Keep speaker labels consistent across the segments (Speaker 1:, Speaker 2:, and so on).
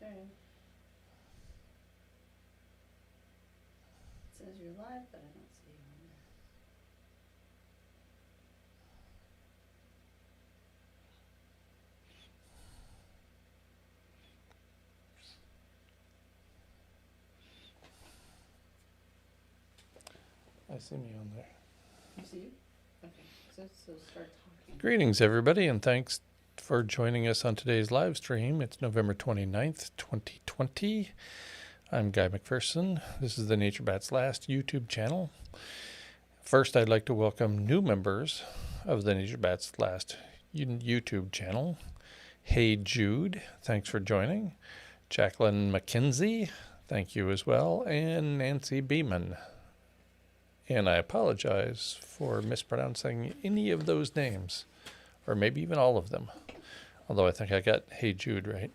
Speaker 1: Okay. It says you're live, but I don't see you on
Speaker 2: I see me on there.
Speaker 1: there. You see you? Okay. So start talking.
Speaker 2: Greetings, everybody, and thanks for joining us on today's live stream. It's November 29th, 2020. I'm Guy McPherson. This is the Nature Bat's Last YouTube channel. First, I'd like to welcome new members of the Nature Bat's Last YouTube channel. Hey Jude, thanks for joining. Jacqueline McKenzie, thank you as well. And Nancy Beeman. And I apologize for mispronouncing any of those names, or maybe even all of them. Although I think I got Hey Jude right.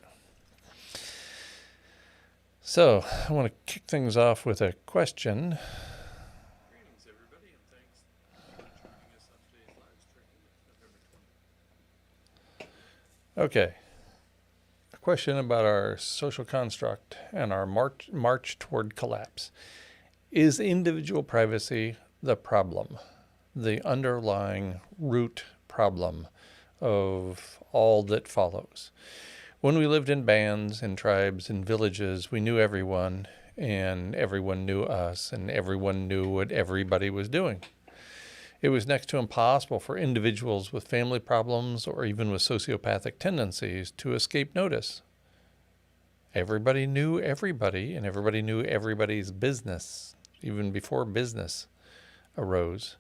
Speaker 2: So I want to kick things off with a question. Greetings, everybody, and thanks for joining us on today's live stream. Okay. A question about our social construct and our march toward collapse. Is individual privacy the problem, the underlying root problem of all that follows? When we lived in bands, in tribes, in villages, we knew everyone, and everyone knew us, and everyone knew what everybody was doing. It was next to impossible for individuals with family problems or even with sociopathic tendencies to escape notice. Everybody knew everybody, and everybody knew everybody's business, even before business arose.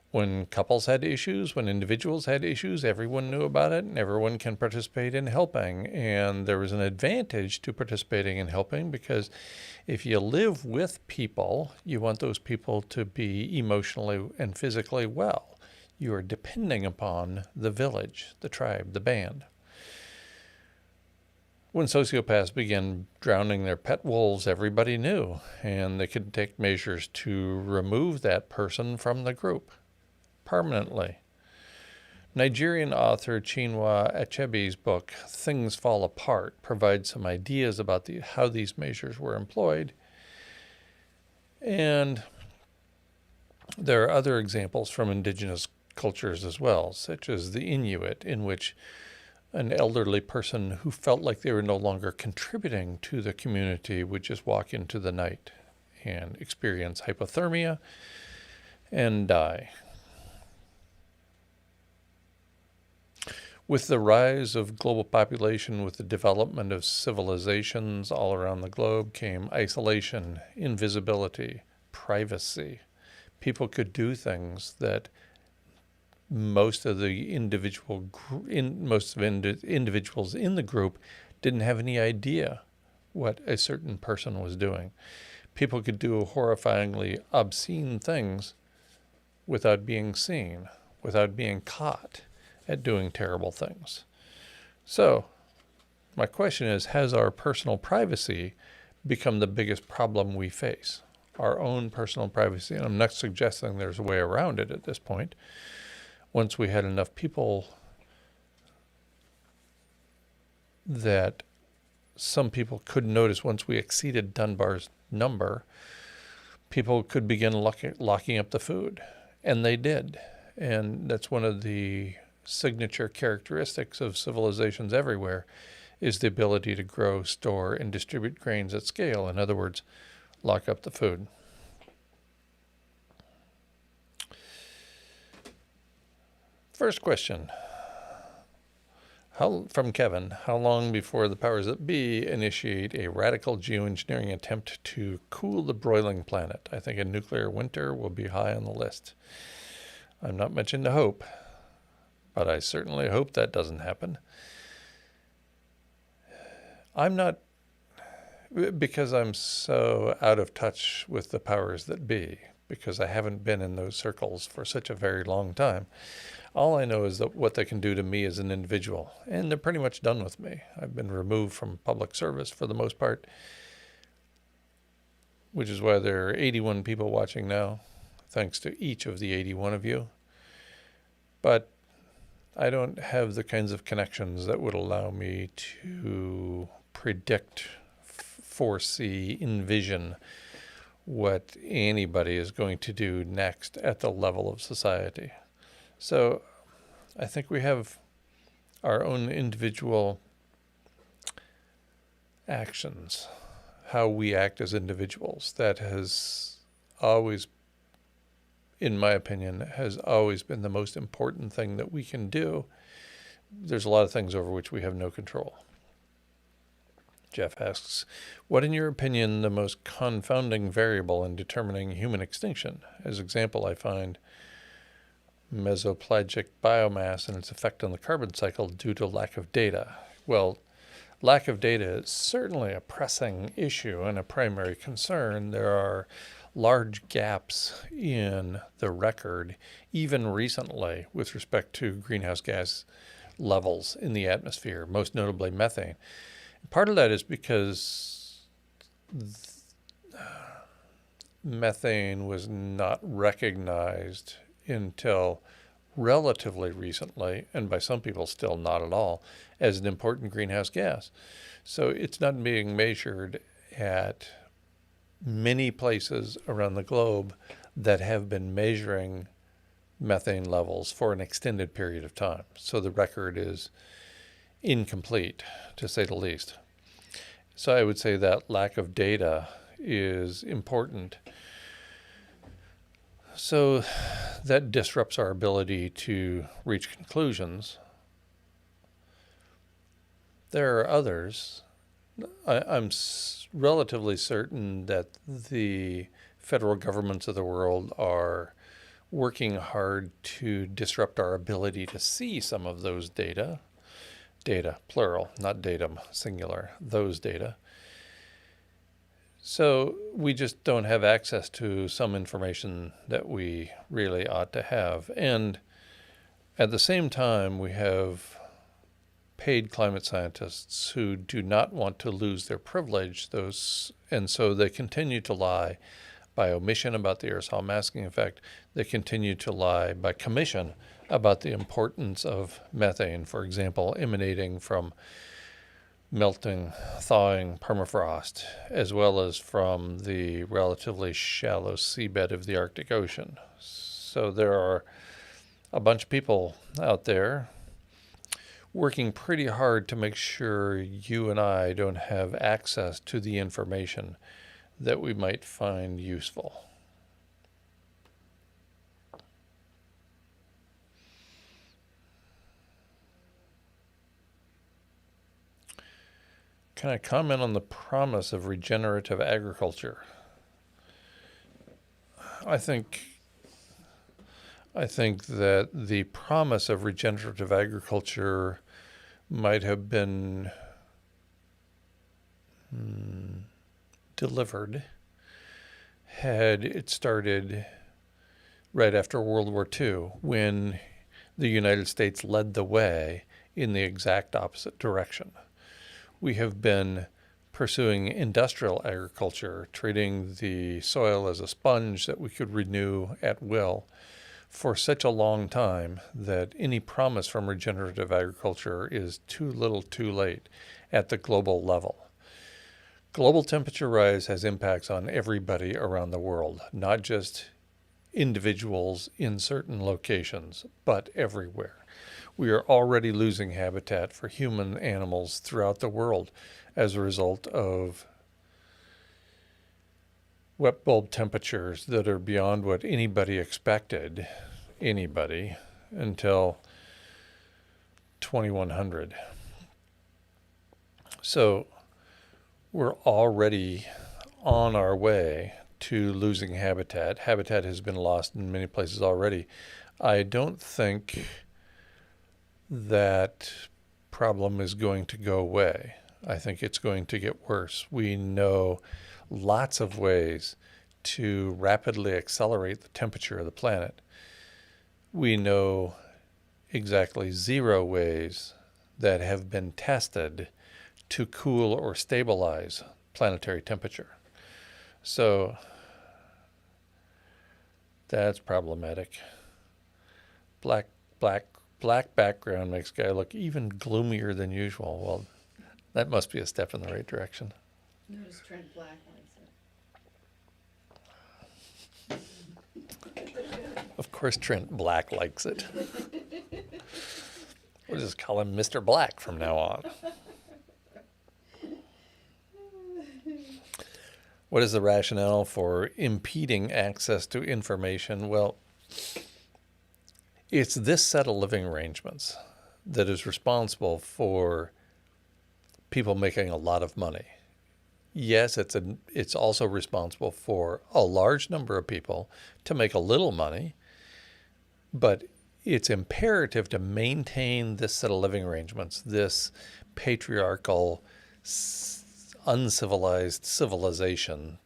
Speaker 2: When couples had issues, when individuals had issues, everyone knew about it, and everyone can participate in helping. And there was an advantage to participating in helping, because if you live with people, you want those people to be emotionally and physically well. You are depending upon the village, the tribe, the band. When sociopaths began drowning their pet wolves, everybody knew, and they could take measures to remove that person from the group permanently. Nigerian author Chinua Achebe's book, Things Fall Apart, provides some ideas about how these measures were employed. And there are other examples from indigenous cultures as well, such as the Inuit, in which an elderly person who felt like they were no longer contributing to the community would just walk into the night and experience hypothermia and die. With the rise of global population, with the development of civilizations all around the globe, came isolation, invisibility, privacy. People could do things that most of the individuals in the group didn't have any idea what a certain person was doing. People could do horrifyingly obscene things without being seen, without being caught at doing terrible things. So, my question is, has our personal privacy become the biggest problem we face? Our own personal privacy. And I'm not suggesting there's a way around it at this point. Once we had enough people that some people could notice, once we exceeded Dunbar's number, people could begin locking up the food. And they did. And that's one of the signature characteristics of civilizations everywhere, is the ability to grow, store, and distribute grains at scale. In other words, lock up the food. First question, from Kevin: how long before the powers that be initiate a radical geoengineering attempt to cool the broiling planet? I think a nuclear winter will be high on the list. I'm not much into hope, but I certainly hope that doesn't happen. I'm not, because I'm so out of touch with the powers that be, because I haven't been in those circles for such a very long time. All I know is that what they can do to me as an individual, and they're pretty much done with me. I've been removed from public service for the most part, which is why there are 81 people watching now, thanks to each of the 81 of you. But I don't have the kinds of connections that would allow me to predict, foresee, envision what anybody is going to do next at the level of society. So I think we have our own individual actions, how we act as individuals, that has always, in my opinion, has always been the most important thing that we can do. There's a lot of things over which we have no control. Jeff asks, what in your opinion the most confounding variable in determining human extinction? As example, I find mesopelagic biomass and its effect on the carbon cycle due to lack of data. Well, lack of data is certainly a pressing issue and a primary concern. There are large gaps in the record, even recently, with respect to greenhouse gas levels in the atmosphere, most notably methane. Part of that is because methane was not recognized until relatively recently, and by some people still not at all, as an important greenhouse gas. So it's not being measured at many places around the globe that have been measuring methane levels for an extended period of time. So the record is incomplete, to say the least. So I would say that lack of data is important. So that disrupts our ability to reach conclusions. There are others. I'm relatively certain that the federal governments of the world are working hard to disrupt our ability to see some of those data, plural, not datum, singular, those data. So we just don't have access to some information that we really ought to have. And at the same time, we have paid climate scientists who do not want to lose their privilege, and so they continue to lie by omission about the aerosol masking effect. They continue to lie by commission about the importance of methane, for example, emanating from melting, thawing permafrost, as well as from the relatively shallow seabed of the Arctic Ocean. So there are a bunch of people out there working pretty hard to make sure you and I don't have access to the information that we might find useful. Can I comment on the promise of regenerative agriculture? I think that the promise of regenerative agriculture might have been delivered had it started right after World War II, when the United States led the way in the exact opposite direction. We have been pursuing industrial agriculture, treating the soil as a sponge that we could renew at will for such a long time that any promise from regenerative agriculture is too little too late at the global level. Global temperature rise has impacts on everybody around the world, not just individuals in certain locations, but everywhere. We are already losing habitat for human animals throughout the world as a result of wet bulb temperatures that are beyond what anybody expected, until 2100. So we're already on our way to losing habitat. Habitat has been lost in many places already. I don't think that problem is going to go away. I think it's going to get worse. We know lots of ways to rapidly accelerate the temperature of the planet. We know exactly 0 ways that have been tested to cool or stabilize planetary temperature. So that's problematic. Black background makes guy look even gloomier than usual. Well, That must be a step in the right direction.
Speaker 1: Notice Trent Black likes it.
Speaker 2: Of course, Trent Black likes it. We'll just call him Mr. Black from now on. What is the rationale for impeding access to information? Well, it's this set of living arrangements that is responsible for people making a lot of money. Yes, it's also responsible for a large number of people to make a little money, but it's imperative to maintain this set of living arrangements, this patriarchal, uncivilized civilization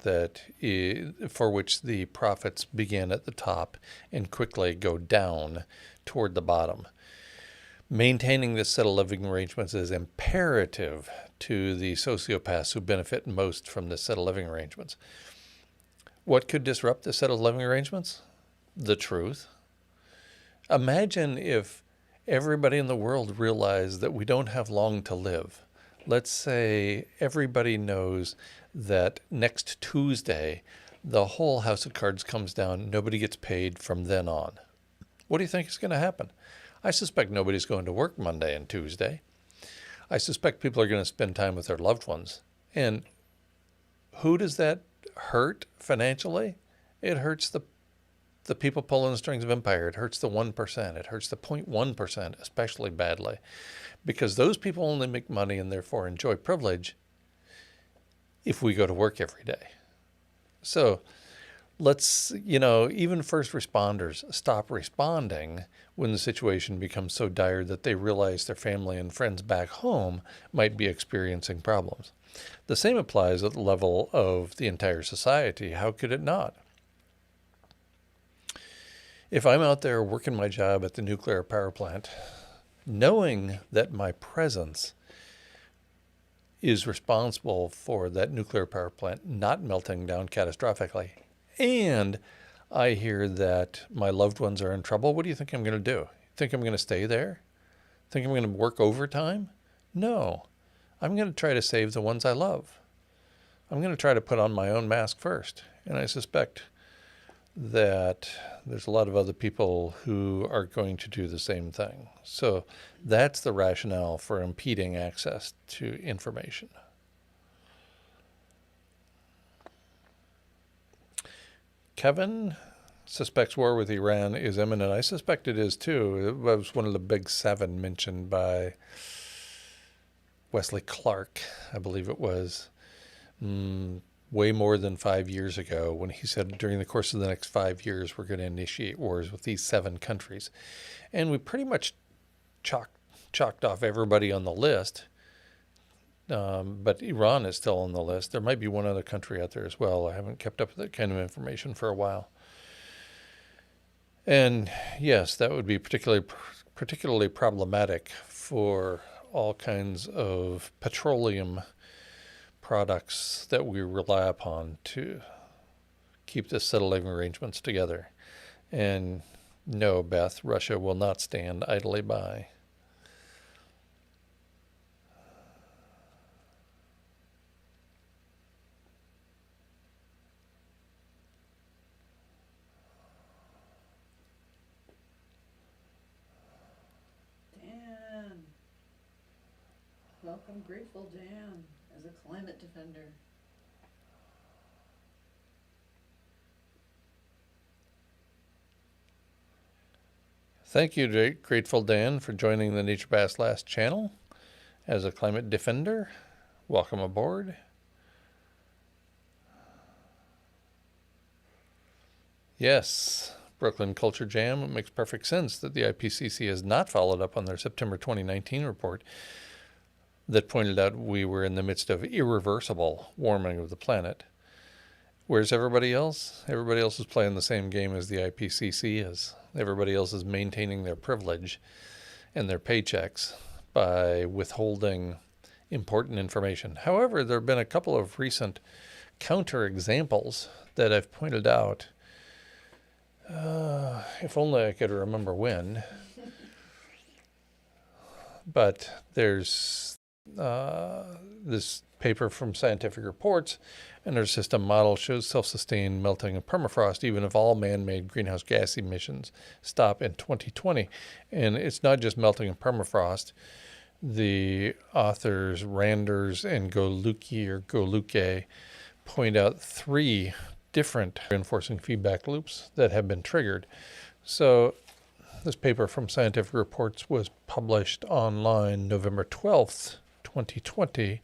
Speaker 2: for which the profits begin at the top and quickly go down toward the bottom. Maintaining this set of living arrangements is imperative to the sociopaths who benefit most from this set of living arrangements. What could disrupt this set of living arrangements? The truth. Imagine if everybody in the world realized that we don't have long to live. Let's say everybody knows that next Tuesday, the whole house of cards comes down, nobody gets paid from then on. What do you think is going to happen? I suspect nobody's going to work Monday and Tuesday. I suspect people are going to spend time with their loved ones. And who does that hurt financially? It hurts the people pulling the strings of empire. It hurts the 1%. It hurts the 0.1% especially badly, because those people only make money and therefore enjoy privilege if we go to work every day. So let's, even first responders stop responding when the situation becomes so dire that they realize their family and friends back home might be experiencing problems. The same applies at the level of the entire society. How could it not? If I'm out there working my job at the nuclear power plant, knowing that my presence is responsible for that nuclear power plant not melting down catastrophically, and I hear that my loved ones are in trouble, what do you think I'm going to do? Think I'm going to stay there? Think I'm going to work overtime? No. I'm going to try to save the ones I love. I'm going to try to put on my own mask first. And I suspect that there's a lot of other people who are going to do the same thing. So that's the rationale for impeding access to information. Kevin suspects war with Iran is imminent. I suspect it is too. It was one of the big seven mentioned by Wesley Clark, I believe it was, way more than 5 years ago, when he said during the course of the next 5 years we're going to initiate wars with these 7 countries. And we pretty much chalked off everybody on the list. But Iran is still on the list. There might be one other country out there as well. I haven't kept up with that kind of information for a while. And yes, that would be particularly problematic for all kinds of petroleum products that we rely upon to keep this set of living arrangements together. And no, Beth, Russia will not stand idly by.
Speaker 1: Welcome, Grateful Dan, as a climate defender.
Speaker 2: Thank you, Grateful Dan, for joining the Nature Bass Last channel as a climate defender. Welcome aboard. Yes, Brooklyn Culture Jam. It makes perfect sense that the IPCC has not followed up on their September 2019 report that pointed out we were in the midst of irreversible warming of the planet. Where's everybody else? Everybody else is playing the same game as the IPCC is. Everybody else is maintaining their privilege and their paychecks by withholding important information. However, there have been a couple of recent counterexamples that I've pointed out. If only I could remember when. But there's this paper from Scientific Reports, an Earth system model shows self-sustained melting of permafrost even if all man-made greenhouse gas emissions stop in 2020. And it's not just melting of permafrost. The authors Randers and Goluke point out 3 different reinforcing feedback loops that have been triggered. So this paper from Scientific Reports was published online November 12th, 2020,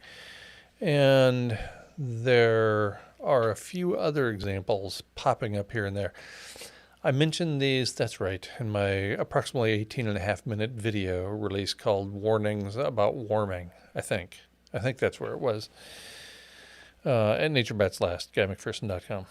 Speaker 2: and there are a few other examples popping up here and there. I mentioned these, that's right, in my approximately 18.5-minute video release called Warnings About Warming, I think. I think that's where it was. At Nature Bats Last, GuyMcPherson.com.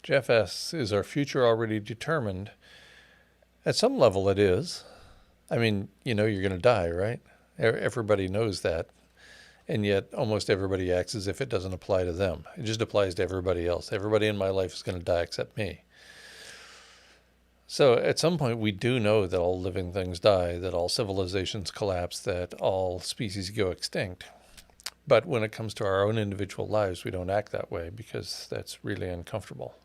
Speaker 2: Jeff S., is our future already determined? At some level it is. I mean, you know you're going to die, right? Everybody knows that. And yet almost everybody acts as if it doesn't apply to them. It just applies to everybody else. Everybody in my life is going to die except me. So at some point we do know that all living things die, that all civilizations collapse, that all species go extinct. But when it comes to our own individual lives, we don't act that way because that's really uncomfortable.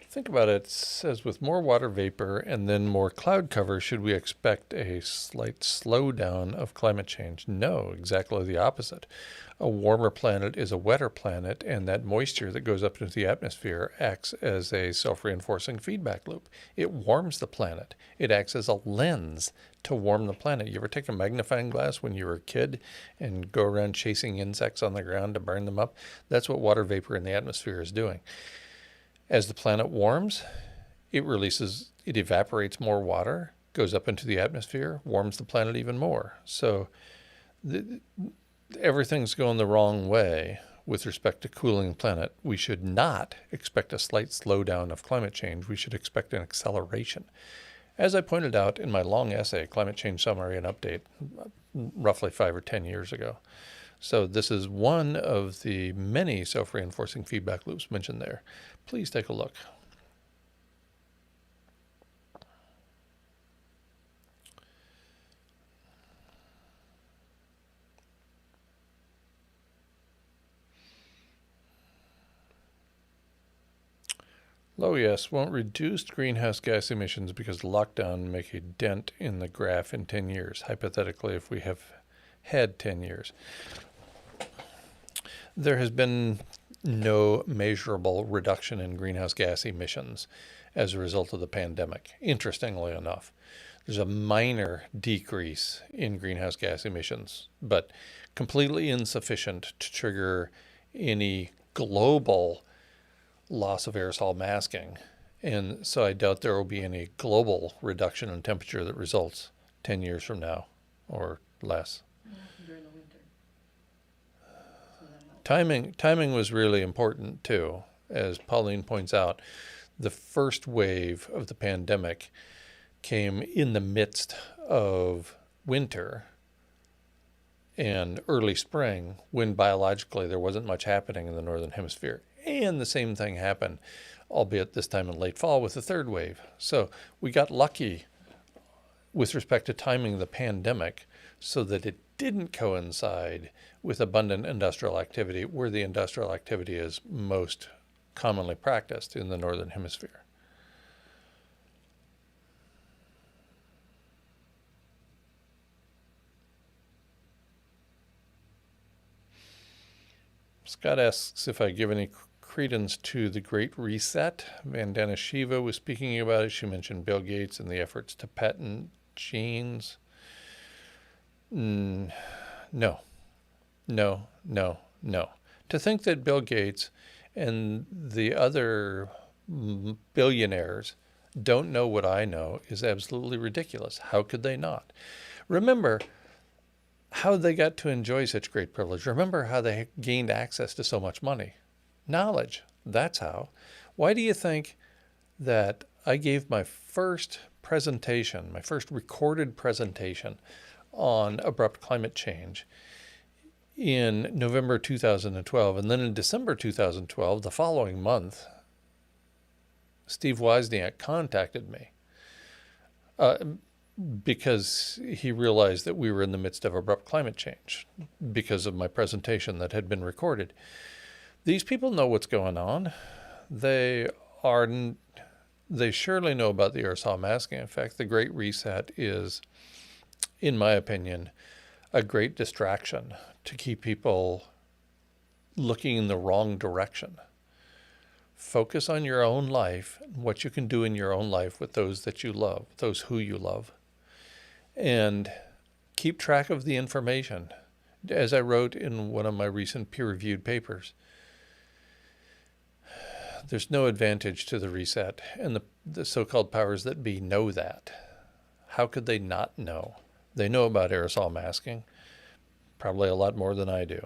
Speaker 2: Think about it. It says, with more water vapor and then more cloud cover, should we expect a slight slowdown of climate change? No, exactly the opposite. A warmer planet is a wetter planet, and that moisture that goes up into the atmosphere acts as a self-reinforcing feedback loop. It warms the planet. It acts as a lens to warm the planet. You ever take a magnifying glass when you were a kid and go around chasing insects on the ground to burn them up? That's what water vapor in the atmosphere is doing. As the planet warms, it evaporates more water, goes up into the atmosphere, warms the planet even more. So everything's going the wrong way with respect to cooling the planet. We should not expect a slight slowdown of climate change. We should expect an acceleration. As I pointed out in my long essay, Climate Change Summary and Update, roughly 5 or 10 years ago. So this is one of the many self-reinforcing feedback loops mentioned there. Please take a look. Low yes, won't reduced greenhouse gas emissions because lockdown make a dent in the graph in 10 years, hypothetically if we have had 10 years. There has been no measurable reduction in greenhouse gas emissions as a result of the pandemic, interestingly enough. There's a minor decrease in greenhouse gas emissions, but completely insufficient to trigger any global loss of aerosol masking. And so I doubt there will be any global reduction in temperature that results 10 years from now or less.
Speaker 1: During the winter.
Speaker 2: Timing was really important too. As Pauline points out, the first wave of the pandemic came in the midst of winter and early spring, when biologically there wasn't much happening in the northern hemisphere. And the same thing happened, albeit this time in late fall, with the third wave. So we got lucky with respect to timing the pandemic so that it didn't coincide with abundant industrial activity, where the industrial activity is most commonly practiced in the northern hemisphere. Scott asks if I give any credence to the Great Reset. Vandana Shiva was speaking about it. She mentioned Bill Gates and the efforts to patent genes. No. To think that Bill Gates and the other billionaires don't know what I know is absolutely ridiculous. How could they not? Remember how they got to enjoy such great privilege. Remember how they gained access to so much money. Knowledge. That's how. Why do you think that I gave my first presentation, my first recorded presentation on abrupt climate change in November 2012, and then in December 2012, the following month, Steve Wozniak contacted me because he realized that we were in the midst of abrupt climate change because of my presentation that had been recorded. These people know what's going on. They surely know about the aerosol masking effect. The Great Reset is, in my opinion, a great distraction to keep people looking in the wrong direction. Focus on your own life, what you can do in your own life with those that you love, those who you love, and keep track of the information. As I wrote in one of my recent peer-reviewed papers, there's no advantage to the reset, and the so-called powers that be know that. How could they not know? They know about aerosol masking, probably a lot more than I do.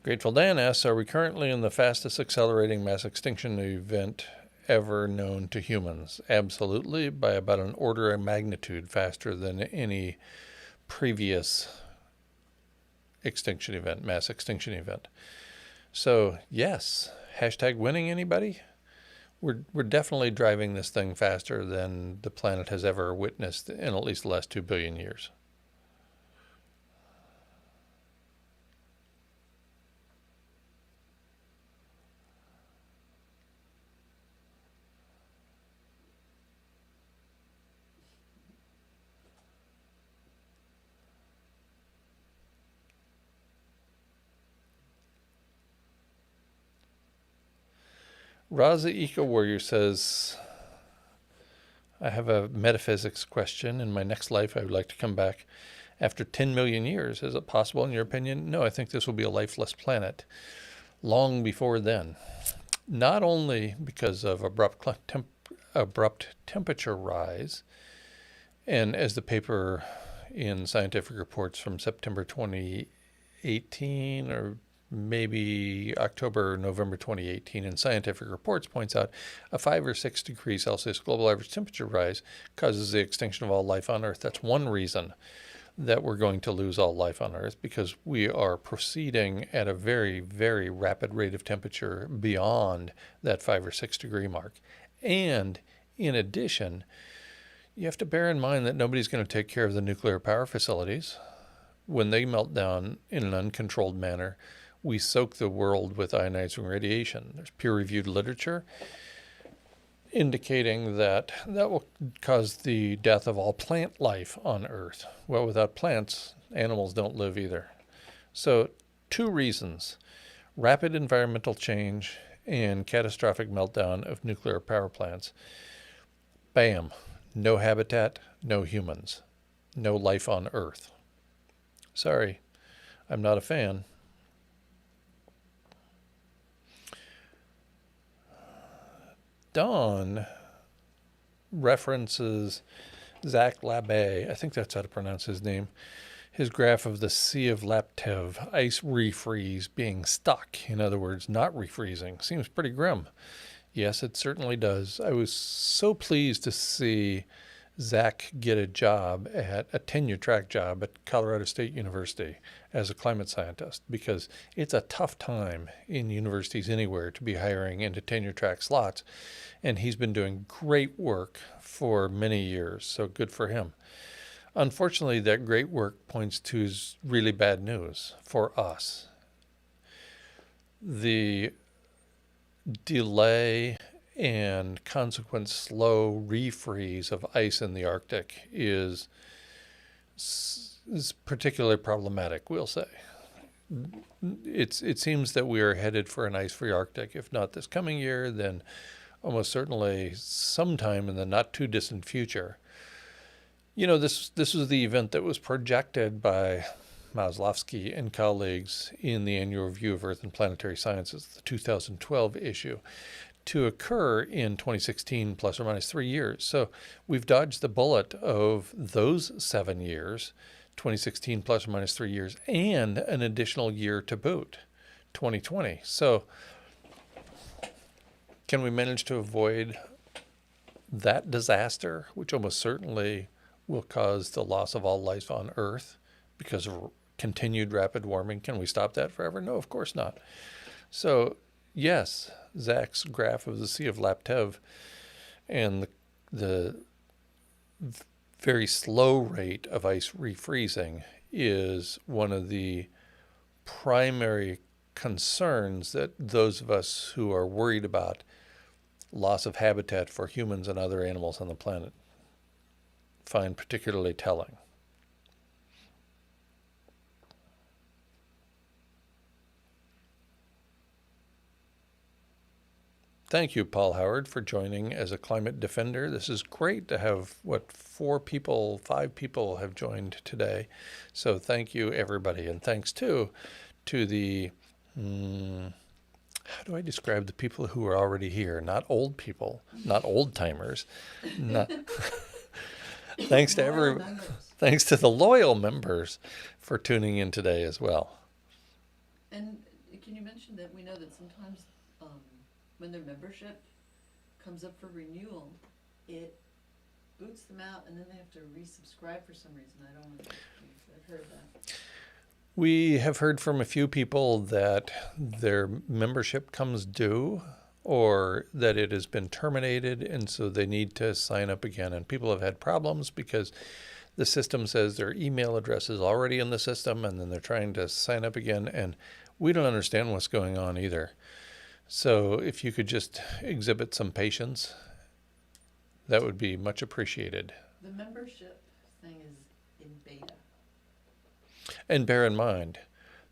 Speaker 2: Grateful Dan asks, are we currently in the fastest accelerating mass extinction event ever known to humans? Absolutely, by about an order of magnitude faster than any previous extinction event, mass extinction event. So yes, hashtag winning, anybody? We're definitely driving this thing faster than the planet has ever witnessed in at least the last 2 billion years. Raza Eco Warrior says, I have a metaphysics question. In my next life, I would like to come back after 10 million years. Is it possible, in your opinion? No, I think this will be a lifeless planet long before then. Not only because of abrupt temperature rise, and as the paper in Scientific Reports from September 2018 or maybe October or November 2018 in Scientific Reports points out, a 5 or 6 degrees Celsius global average temperature rise causes the extinction of all life on Earth. That's one reason that we're going to lose all life on Earth, because we are proceeding at a very, very rapid rate of temperature beyond that 5 or 6 degree mark. And in addition, you have to bear in mind that nobody's going to take care of the nuclear power facilities. When they melt down in an uncontrolled manner, we soak the world with ionizing radiation. There's peer-reviewed literature indicating that that will cause the death of all plant life on Earth. Well, without plants, animals don't live either. So 2 reasons: rapid environmental change and catastrophic meltdown of nuclear power plants. Bam. No habitat, no humans, no life on Earth. Sorry, I'm not a fan. Don references Zach Labbe, I think that's how to pronounce his name, his graph of the Sea of Laptev, ice refreeze being stuck, in other words, not refreezing. Seems pretty grim. Yes, it certainly does. I was so pleased to see Zach get a tenure-track job at Colorado State University as a climate scientist, because it's a tough time in universities anywhere to be hiring into tenure-track slots, and he's been doing great work for many years, so good for him. Unfortunately, that great work points to really bad news for us. The delay and consequent slow refreeze of ice in the Arctic is particularly problematic, we'll say. It seems that we are headed for an ice-free Arctic. If not this coming year, then almost certainly sometime in the not-too-distant future. You know, this was the event that was projected by Maslowski and colleagues in the Annual Review of Earth and Planetary Sciences, the 2012 issue, to occur in 2016 plus or minus 3 years. So we've dodged the bullet of those 7 years, 2016 plus or minus 3 years, and an additional year to boot, 2020. So can we manage to avoid that disaster, which almost certainly will cause the loss of all life on Earth because of continued rapid warming? Can we stop that forever? No, of course not. So yes, Zach's graph of the Sea of Laptev and the very slow rate of ice refreezing is one of the primary concerns that those of us who are worried about loss of habitat for humans and other animals on the planet find particularly telling. Thank you, Paul Howard, for joining as a climate defender. This is great to have, 5 people have joined today. So thank you, everybody. And thanks, too, to the, how do I describe the people who are already here? Not old people, not old-timers. Not thanks to the loyal members for tuning in today as well.
Speaker 1: And can you mention that we know that sometimes when their membership comes up for renewal, it boots them out and then they have to resubscribe for some reason. I don't know if I've heard of that.
Speaker 2: We have heard from a few people that their membership comes due or that it has been terminated, and so they need to sign up again. And people have had problems because the system says their email address is already in the system, and then they're trying to sign up again, and we don't understand what's going on either. So if you could just exhibit some patience, that would be much appreciated.
Speaker 1: The membership thing is in beta.
Speaker 2: And bear in mind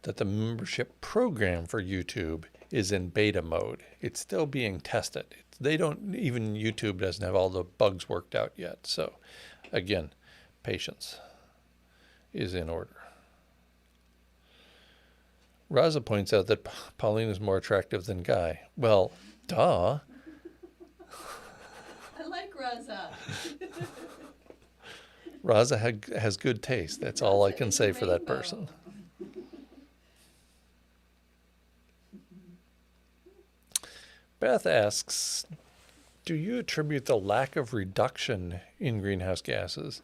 Speaker 2: that the membership program for YouTube is in beta mode. It's still being tested. Even YouTube doesn't have all the bugs worked out yet. So again, patience is in order. Raza points out that Pauline is more attractive than Guy. Well, duh.
Speaker 1: I like Raza.
Speaker 2: Raza has good taste. That's all I can say for that person. Beth asks, do you attribute the lack of reduction in greenhouse gases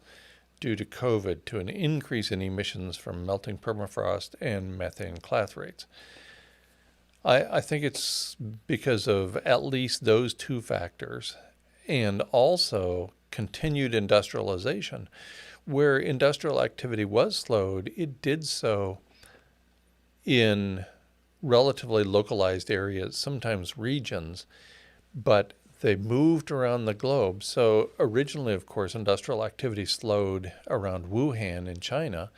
Speaker 2: due to COVID to an increase in emissions from melting permafrost and methane cloud rates? I think it's because of at least those two factors, and also continued industrialization. Where industrial activity was slowed, it did so in relatively localized areas, sometimes regions, but they moved around the globe. So originally, of course, industrial activity slowed around Wuhan in China,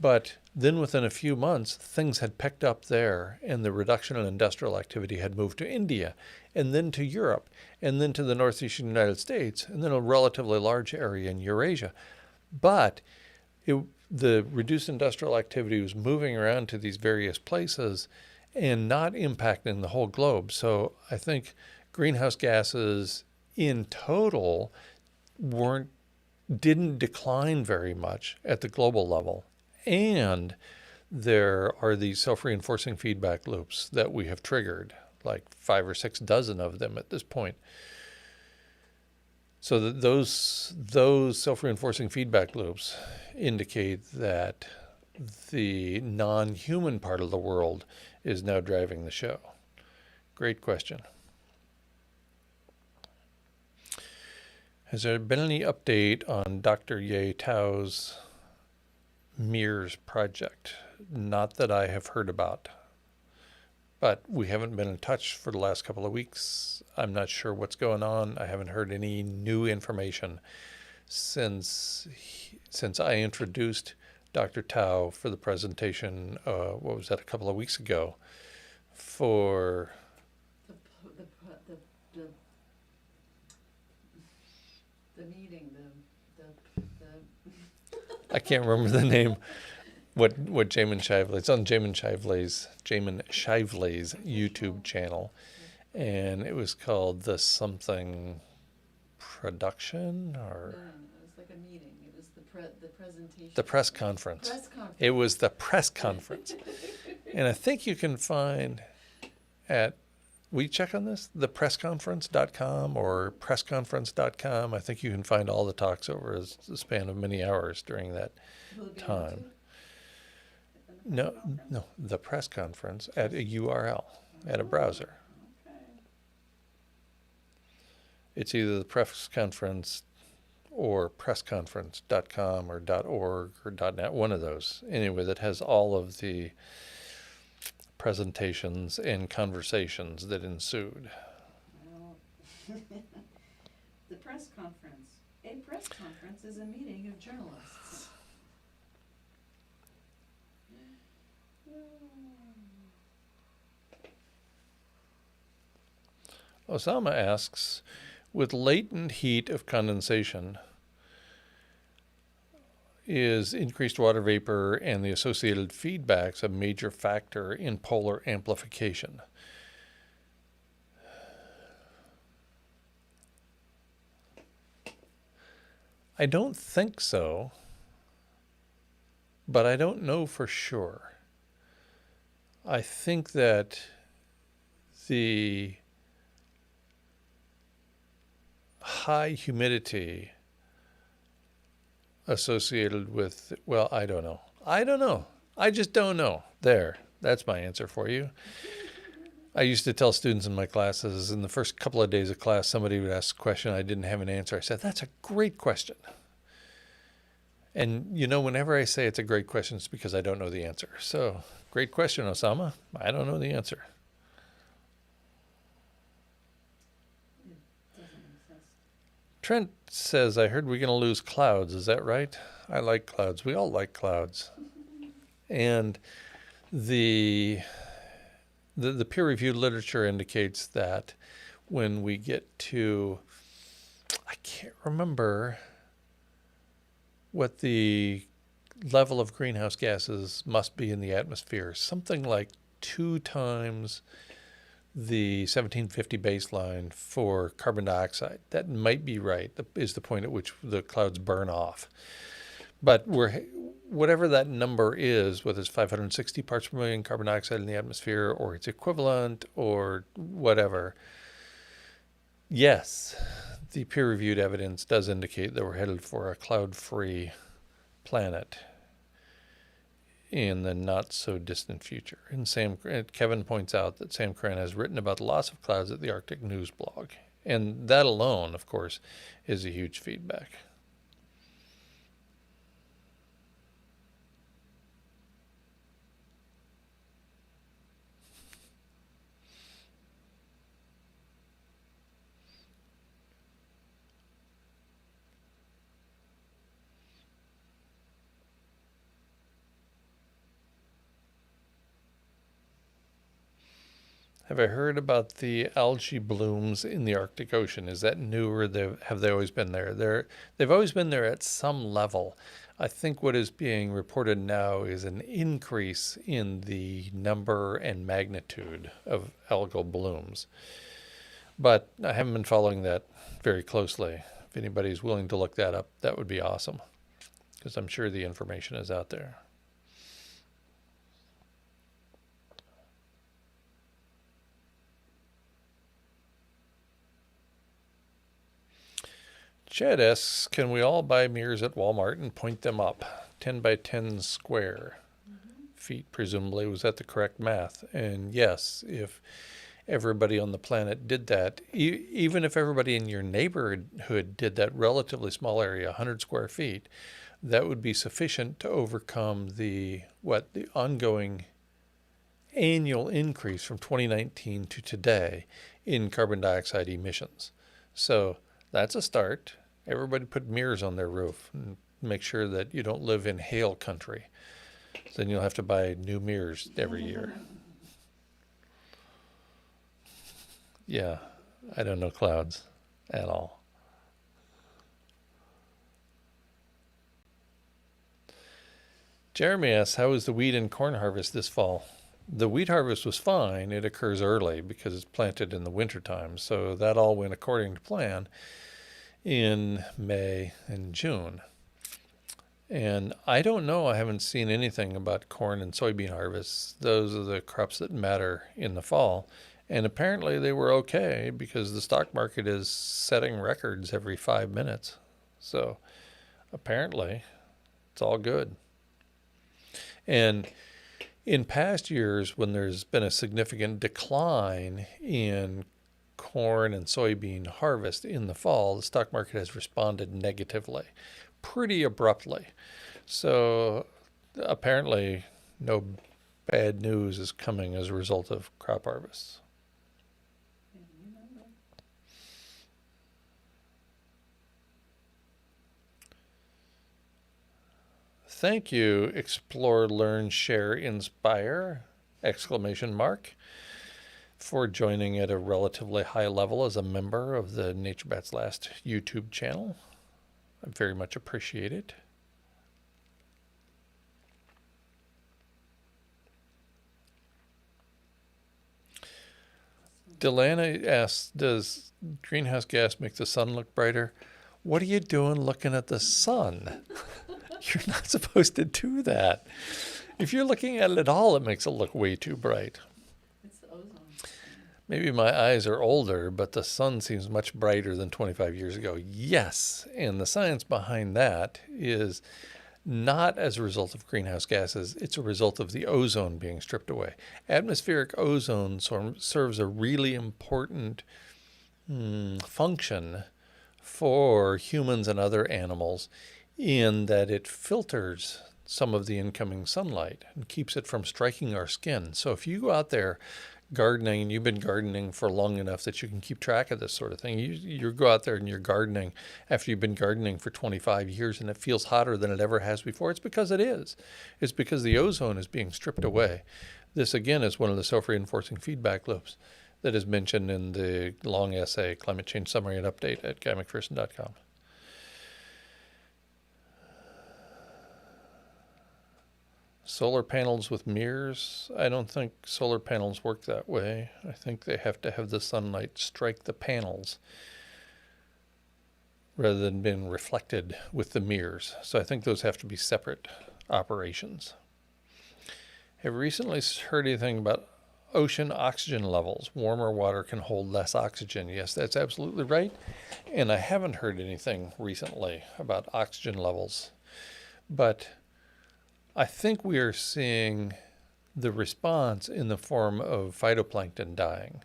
Speaker 2: but then within a few months, things had picked up there, and the reduction in industrial activity had moved to India, and then to Europe, and then to the northeastern United States, and then a relatively large area in Eurasia. But the reduced industrial activity was moving around to these various places and not impacting the whole globe. So I think greenhouse gases in total didn't decline very much at the global level. And there are these self-reinforcing feedback loops that we have triggered, like 5 or 6 dozen of them at this point. So that those self-reinforcing feedback loops indicate that the non-human part of the world is now driving the show. Great question. Has there been any update on Dr. Ye Tao's MERS project? Not that I have heard about, but we haven't been in touch for the last couple of weeks. I'm not sure what's going on. I haven't heard any new information since I introduced Dr. Tao for the presentation, what was that, a couple of weeks ago, for
Speaker 1: the meeting,
Speaker 2: I can't remember the name. what Jamin Shively, it's on Jamin Shively's YouTube channel, and it was called the something production, or
Speaker 1: No, it was like a meeting. It was the presentation.
Speaker 2: the press conference.
Speaker 1: Press conference.
Speaker 2: It was the press conference. And I think you can find at, we check on this, thepressconference.com or pressconference.com. I think you can find all the talks over a span of many hours during that
Speaker 1: Will it be on
Speaker 2: time.
Speaker 1: YouTube?
Speaker 2: No, the press conference at a URL, at a browser.
Speaker 1: Okay.
Speaker 2: It's either the press conference or pressconference.com or .org or .net, one of those. Anyway, that has all of the presentations and conversations that ensued.
Speaker 1: Well, the press conference. A press conference is a meeting of journalists.
Speaker 2: Osama asks, with latent heat of condensation, is increased water vapor and the associated feedbacks a major factor in polar amplification? I don't think so, but I don't know for sure. I think that the high humidity associated with, well, I don't know. I just don't know. There, that's my answer for you. I used to tell students in my classes, in the first couple of days of class, somebody would ask a question, I didn't have an answer. I said, that's a great question. And whenever I say it's a great question, it's because I don't know the answer. So, great question, Osama. I don't know the answer.
Speaker 1: It doesn't exist.
Speaker 2: Trent says, I heard we're going to lose clouds. Is that right? I like clouds. We all like clouds. And the peer-reviewed literature indicates that when we get to, I can't remember what the level of greenhouse gases must be in the atmosphere, something like 2 times the 1750 baseline for carbon dioxide. That might be right, is the point at which the clouds burn off. But whatever that number is, whether it's 560 parts per million carbon dioxide in the atmosphere or its equivalent or whatever, yes, the peer-reviewed evidence does indicate that we're headed for a cloud-free planet in the not-so-distant future. And Kevin points out that Sam Cran has written about the loss of clouds at the Arctic News blog. And that alone, of course, is a huge feedback. Have I heard about the algae blooms in the Arctic Ocean? Is that new, or have they always been there? They've always been there at some level. I think what is being reported now is an increase in the number and magnitude of algal blooms. But I haven't been following that very closely. If anybody's willing to look that up, that would be awesome, because I'm sure the information is out there. Chad asks, can we all buy mirrors at Walmart and point them up? 10 by 10 square feet, presumably. Was that the correct math? And yes, if everybody on the planet did that, even if everybody in your neighborhood did that relatively small area, 100 square feet, that would be sufficient to overcome the ongoing annual increase from 2019 to today in carbon dioxide emissions. So that's a start. Everybody put mirrors on their roof and make sure that you don't live in hail country. Then you'll have to buy new mirrors every year. Yeah, I don't know clouds at all. Jeremy asks, how is the wheat and corn harvest this fall? The wheat harvest was fine. It occurs early because it's planted in the wintertime. So that all went according to plan in May and June. And I don't know. I haven't seen anything about corn and soybean harvests. Those are the crops that matter in the fall. And apparently they were okay because the stock market is setting records every 5 minutes. So apparently it's all good. And in past years, when there's been a significant decline in corn and soybean harvest in the fall, the stock market has responded negatively, pretty abruptly. So apparently no bad news is coming as a result of crop harvests. Thank you, Explore, Learn, Share, Inspire, ! For joining at a relatively high level as a member of the Nature Bats Last YouTube channel. I very much appreciate it. Delana asks, does greenhouse gas make the sun look brighter? What are you doing looking at the sun? You're not supposed to do that. If you're looking at it at all, it makes it look way too bright.
Speaker 1: It's the ozone.
Speaker 2: Maybe my eyes are older, but the sun seems much brighter than 25 years ago. Yes, and the science behind that is not as a result of greenhouse gases. It's a result of the ozone being stripped away. Atmospheric ozone serves a really important function for humans and other animals in that it filters some of the incoming sunlight and keeps it from striking our skin. So if you go out there gardening, and you've been gardening for long enough that you can keep track of this sort of thing, you go out there and you're gardening after you've been gardening for 25 years and it feels hotter than it ever has before, it's because it is. It's because the ozone is being stripped away. This, again, is one of the self-reinforcing feedback loops that is mentioned in the long essay, Climate Change Summary and Update at GuyMcPherson.com. Solar panels with mirrors. I don't think solar panels work that way. I think they have to have the sunlight strike the panels rather than being reflected with the mirrors. So I think those have to be separate operations. Have you recently heard anything about ocean oxygen levels? Warmer water can hold less oxygen. Yes, that's absolutely right. And I haven't heard anything recently about oxygen levels. But I think we are seeing the response in the form of phytoplankton dying.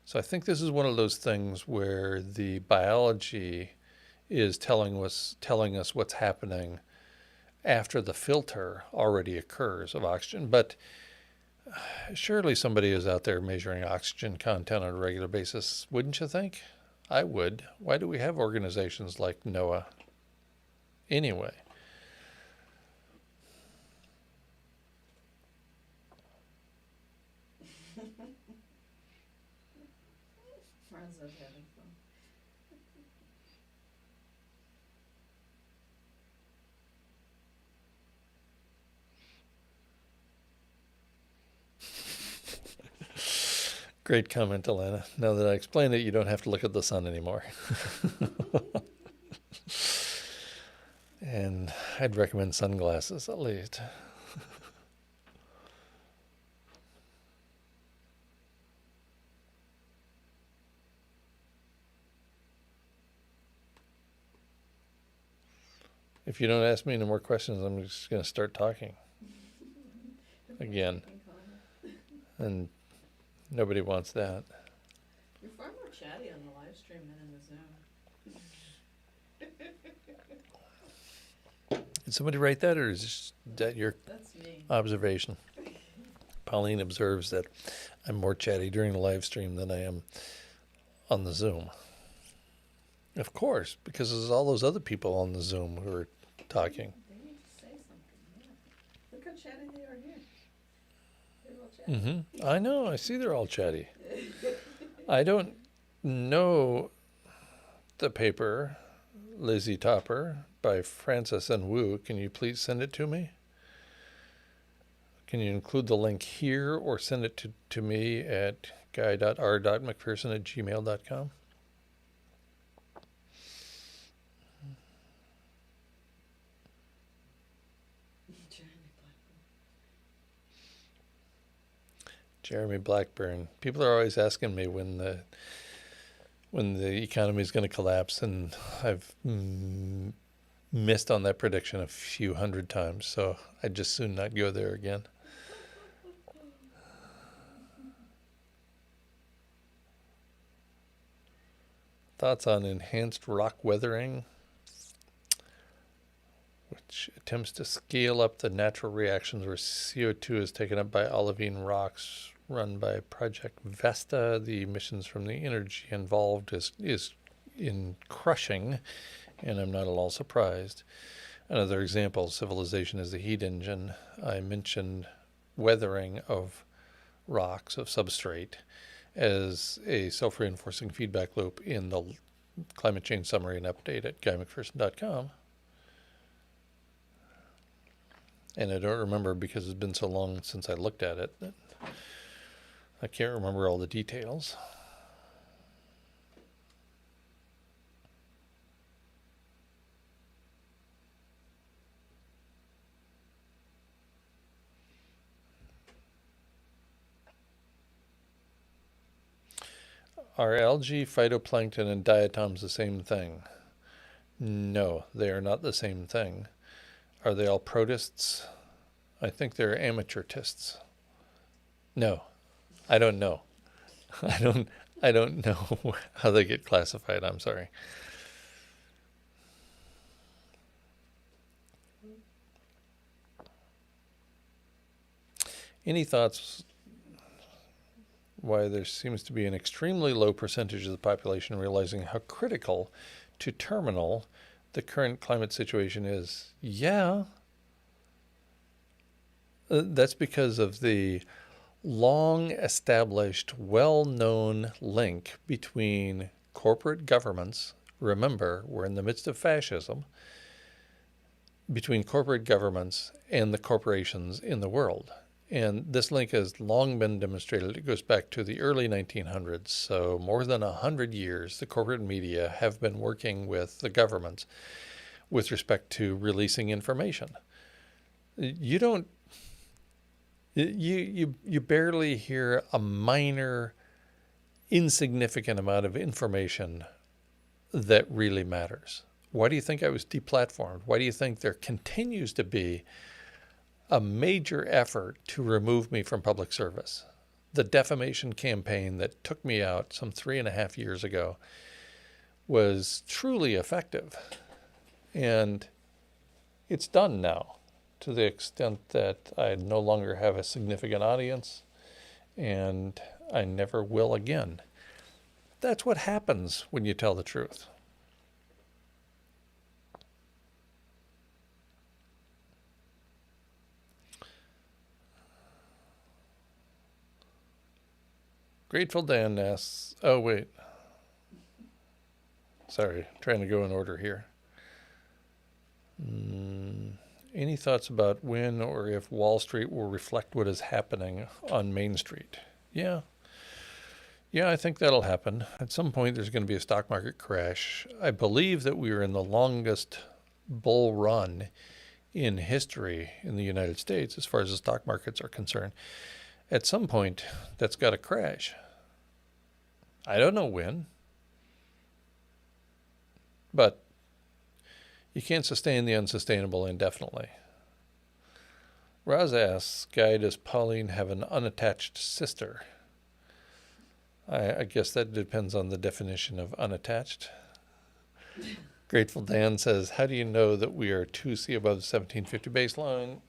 Speaker 2: So I think this is one of those things where the biology is telling us what's happening after the filter already occurs of oxygen. But surely somebody is out there measuring oxygen content on a regular basis, wouldn't you think? I would. Why do we have organizations like NOAA anyway?
Speaker 1: Friends are having fun.
Speaker 2: Great comment, Alana. Now that I explained it, you don't have to look at the sun anymore. And I'd recommend sunglasses at least. If you don't ask me any more questions, I'm just going to start talking again. And nobody wants that.
Speaker 1: You're far more chatty on the live stream than in the Zoom.
Speaker 2: Did somebody write that, or is that your
Speaker 1: That's me.
Speaker 2: observation? Pauline observes that I'm more chatty during the live stream than I am on the Zoom. Of course, because there's all those other people on the Zoom who are talking.
Speaker 1: They need to say something, yeah. Look how chatty they are here. They're all chatty.
Speaker 2: I know, I see they're all chatty. I don't know the paper, Lizzie Topper, by Francis and Wu. Can you please send it to me? can you include the link here or send it to me at guy.r.mcpherson@gmail.com? Jeremy Blackburn. People are always asking me when the economy is going to collapse, and I've missed on that prediction a few hundred times, so I'd just soon not go there again. Thoughts on enhanced rock weathering, which attempts to scale up the natural reactions where CO2 is taken up by olivine rocks, run by Project Vesta. The emissions from the energy involved is in crushing, and I'm not at all surprised. Another example, civilization is the heat engine. I mentioned weathering of rocks, of substrate, as a self-reinforcing feedback loop in the climate change summary and update at guymcpherson.com. And I don't remember, because it's been so long since I looked at it, that I can't remember all the details. Are algae, phytoplankton, and diatoms the same thing? No, they are not the same thing. Are they all protists? I think they're amateurists. No, I don't know. I don't know how they get classified. I'm sorry. Any thoughts why there seems to be an extremely low percentage of the population realizing how critical to terminal the current climate situation is? Yeah. That's because of the long established, well-known link between corporate governments. Remember, we're in the midst of fascism. Between corporate governments and the corporations in the world. And this link has long been demonstrated. It goes back to the early 1900s. So more than 100 years, the corporate media have been working with the governments with respect to releasing information. You don't, you barely hear a minor, insignificant amount of information that really matters. Why do you think I was deplatformed? Why do you think there continues to be a major effort to remove me from public service? The defamation campaign that took me out some 3.5 years ago was truly effective. And it's done now, to the extent that I no longer have a significant audience, and I never will again. That's what happens when you tell the truth. Grateful Dan asks, oh wait, sorry, trying to go in order here. Any thoughts about when or if Wall Street will reflect what is happening on Main Street? Yeah, I think that'll happen. At some point there's going to be a stock market crash. I believe that we are in the longest bull run in history in the United States as far as the stock markets are concerned. At some point, that's got to crash. I don't know when, but you can't sustain the unsustainable indefinitely. Raz asks, Guy, does Pauline have an unattached sister? I guess that depends on the definition of unattached. Grateful Dan says, how do you know that we are 2C above the 1750 baseline?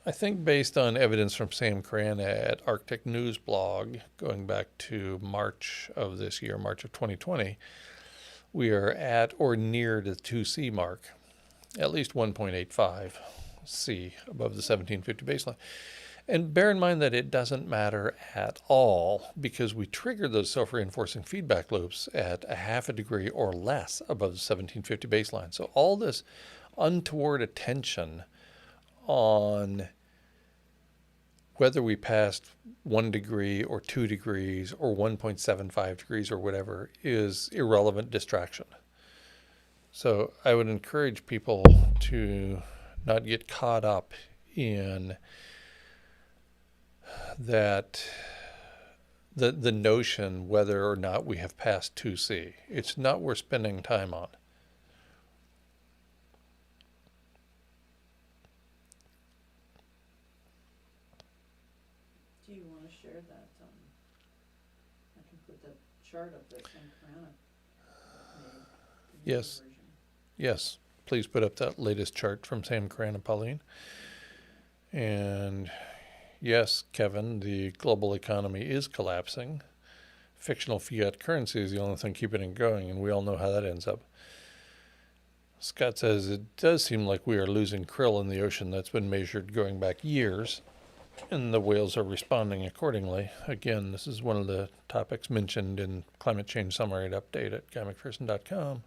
Speaker 2: I think based on evidence from Sam Cran at Arctic News blog, going back to March of this year, March of 2020, we are at or near the 2C mark, at least 1.85 C above the 1750 baseline. And bear in mind that it doesn't matter at all, because we trigger those self-reinforcing feedback loops at 0.5 degree or less above the 1750 baseline. So all this untoward attention on whether we passed 1 degree or 2 degrees or 1.75 degrees or whatever is irrelevant distraction. So I would encourage people to not get caught up in that the notion whether or not we have passed 2C. It's not worth spending time on.
Speaker 1: Do you want to share that? I can put that chart up that Sam Carana made.
Speaker 2: Yes. Yes, please put up that latest chart from Sam Carana, Pauline. And yes, Kevin, the global economy is collapsing. Fictional fiat currency is the only thing keeping it going, and we all know how that ends up. Scott says it does seem like we are losing krill in the ocean. That's been measured going back years, and the whales are responding accordingly. Again, this is one of the topics mentioned in Climate Change Summary Update at guymcpherson.com.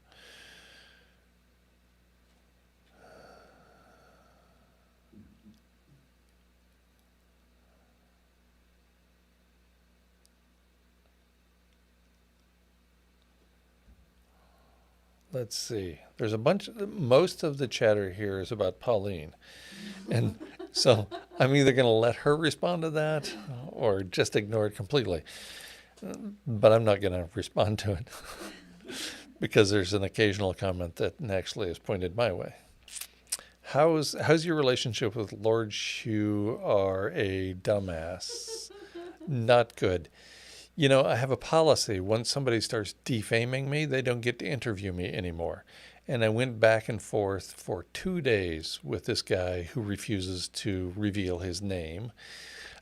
Speaker 2: Let's see. There's a bunch. Most of the chatter here is about Pauline. And so I'm either going to let her respond to that or just ignore it completely. But I'm not going to respond to it because there's an occasional comment that actually is pointed my way. How's your relationship with Lord Shu are a dumbass? Not good. You know, I have a policy. Once somebody starts defaming me, they don't get to interview me anymore. And I went back and forth for 2 days with this guy who refuses to reveal his name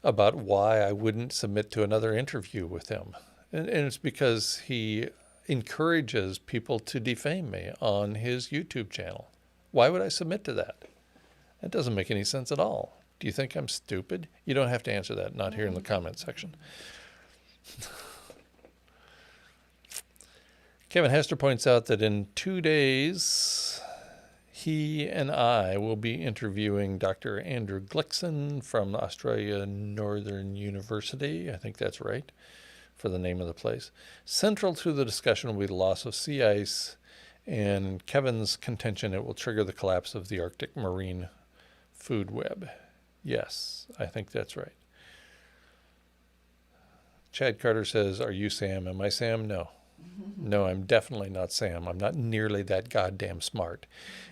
Speaker 2: about why I wouldn't submit to another interview with him. And it's because he encourages people to defame me on his YouTube channel. Why would I submit to that? That doesn't make any sense at all. Do you think I'm stupid? You don't have to answer that, not here in the comment section. Kevin Hester points out that in 2 days, he and I will be interviewing Dr. Andrew Glickson from Australia Northern University. I think that's right for the name of the place. Central to the discussion will be the loss of sea ice and Kevin's contention it will trigger the collapse of the Arctic marine food web. Yes, I think that's right. Chad Carter says, are you Sam? Am I Sam? No. No, I'm definitely not Sam. I'm not nearly that goddamn smart.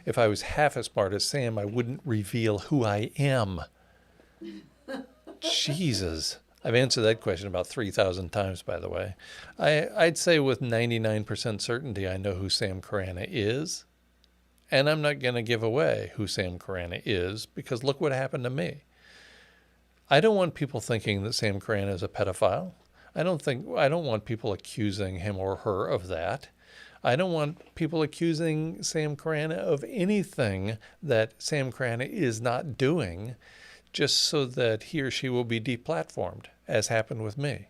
Speaker 2: If I was half as smart as Sam, I wouldn't reveal who I am. Jesus. I've answered that question about 3,000 times, by the way. I'd say with 99% certainty I know who Sam Carana is. And I'm not going to give away who Sam Carana is because look what happened to me. I don't want people thinking that Sam Carana is a pedophile. I don't want people accusing him or her of that. I don't want people accusing Sam Carana of anything that Sam Carana is not doing just so that he or she will be deplatformed, as happened with me.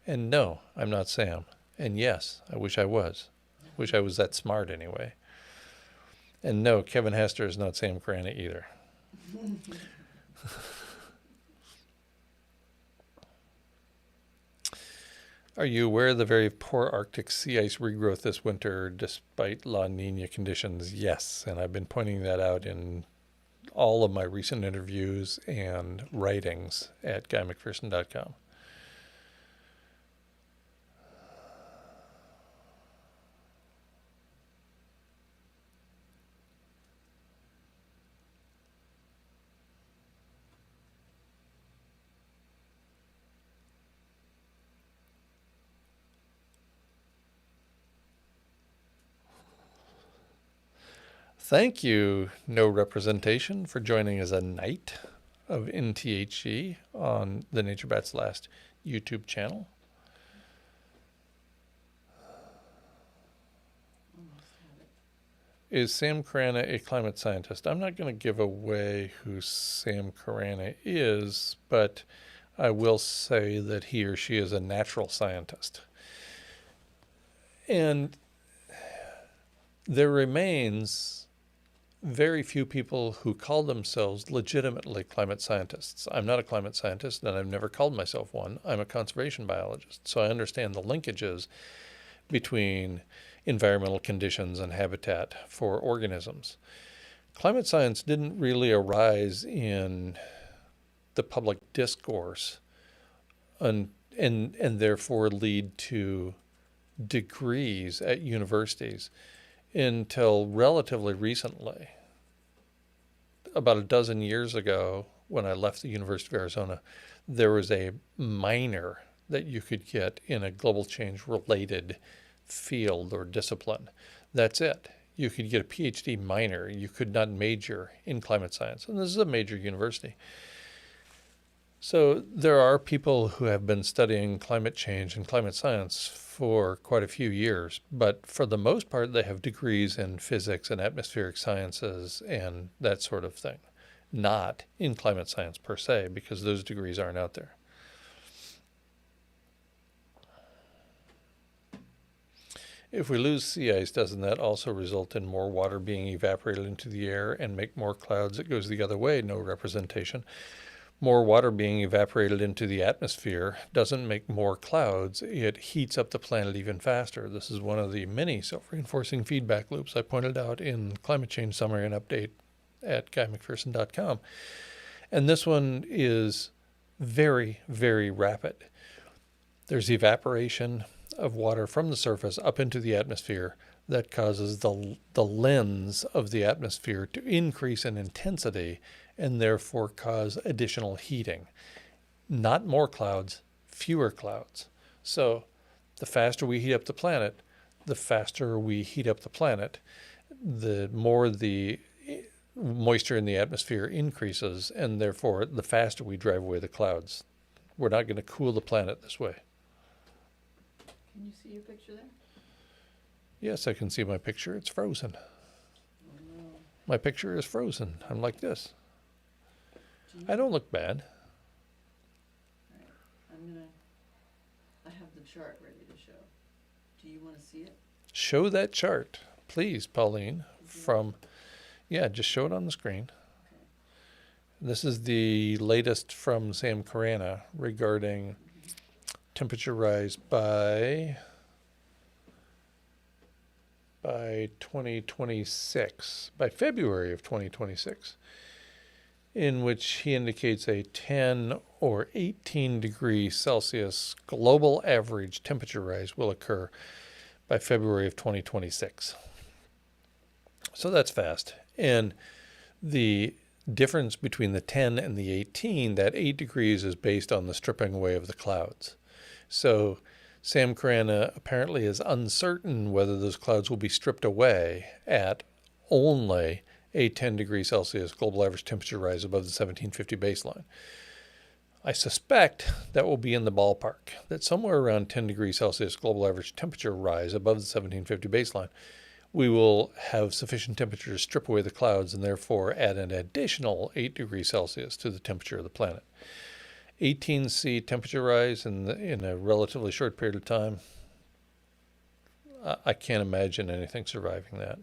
Speaker 2: And no, I'm not Sam. And yes, I wish I was. Wish I was that smart anyway. And no, Kevin Hester is not Sam Carana either. Are you aware of the very poor Arctic sea ice regrowth this winter despite La Nina conditions? Yes, and I've been pointing that out in all of my recent interviews and writings at guymcpherson.com. Thank you, No Representation, for joining as a knight of NTHG on the Nature Bats Last YouTube channel. Is Sam Carana a climate scientist? I'm not going to give away who Sam Carana is, but I will say that he or she is a natural scientist. And there remains very few people who call themselves legitimately climate scientists. I'm not a climate scientist, and I've never called myself one. I'm a conservation biologist, so I understand the linkages between environmental conditions and habitat for organisms. Climate science didn't really arise in the public discourse and therefore lead to degrees at universities until relatively recently. About a dozen years ago, when I left the University of Arizona, there was a minor that you could get in a global change related field or discipline. That's it. You could get a PhD minor. You could not major in climate science. And this is a major university. So there are people who have been studying climate change and climate science for quite a few years, but for the most part, they have degrees in physics and atmospheric sciences and that sort of thing, not in climate science per se, because those degrees aren't out there. If we lose sea ice, doesn't that also result in more water being evaporated into the air and make more clouds? It goes the other way, no representation. More water being evaporated into the atmosphere doesn't make more clouds. It heats up the planet even faster. This is one of the many self-reinforcing feedback loops I pointed out in Climate Change Summary and Update at GuyMcPherson.com. And this one is very, very rapid. There's evaporation of water from the surface up into the atmosphere that causes the lens of the atmosphere to increase in intensity and therefore cause additional heating. Not more clouds, fewer clouds. So the faster we heat up the planet, the more the moisture in the atmosphere increases, and therefore the faster we drive away the clouds. We're not going to cool the planet this way.
Speaker 1: Can you see your picture there?
Speaker 2: Yes, I can see my picture. It's frozen.
Speaker 1: Oh, no.
Speaker 2: My picture is frozen. I'm like this. I don't look bad.
Speaker 1: All right. I have the chart ready to show. Do you want to see it?
Speaker 2: Show that chart, please, Pauline. Just show it on the screen.
Speaker 1: Okay.
Speaker 2: This is the latest from Sam Carana regarding temperature rise by 2026, by February of 2026, in which he indicates a 10 or 18 degrees Celsius global average temperature rise will occur by February of 2026. So that's fast. And the difference between the 10 and the 18, that 8 degrees is based on the stripping away of the clouds. So Sam Carana apparently is uncertain whether those clouds will be stripped away at only a 10 degrees Celsius global average temperature rise above the 1750 baseline. I suspect that will be in the ballpark, that somewhere around 10 degrees Celsius global average temperature rise above the 1750 baseline, we will have sufficient temperature to strip away the clouds and therefore add an additional 8 degrees Celsius to the temperature of the planet. 18C temperature rise in a relatively short period of time, I can't imagine anything surviving that.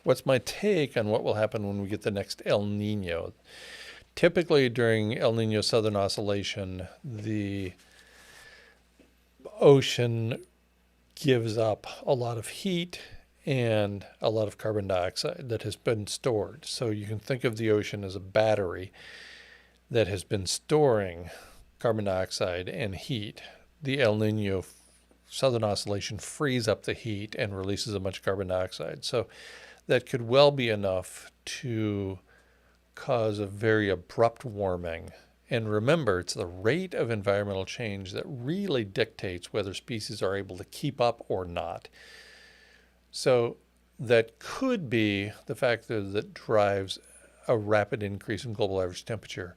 Speaker 2: What's my take on what will happen when we get the next El Nino? Typically during El Nino Southern Oscillation, the ocean gives up a lot of heat and a lot of carbon dioxide that has been stored. So you can think of the ocean as a battery that has been storing carbon dioxide and heat. The El Nino Southern Oscillation frees up the heat and releases a bunch of carbon dioxide. So that could well be enough to cause a very abrupt warming. And remember, it's the rate of environmental change that really dictates whether species are able to keep up or not. So that could be the factor that drives a rapid increase in global average temperature.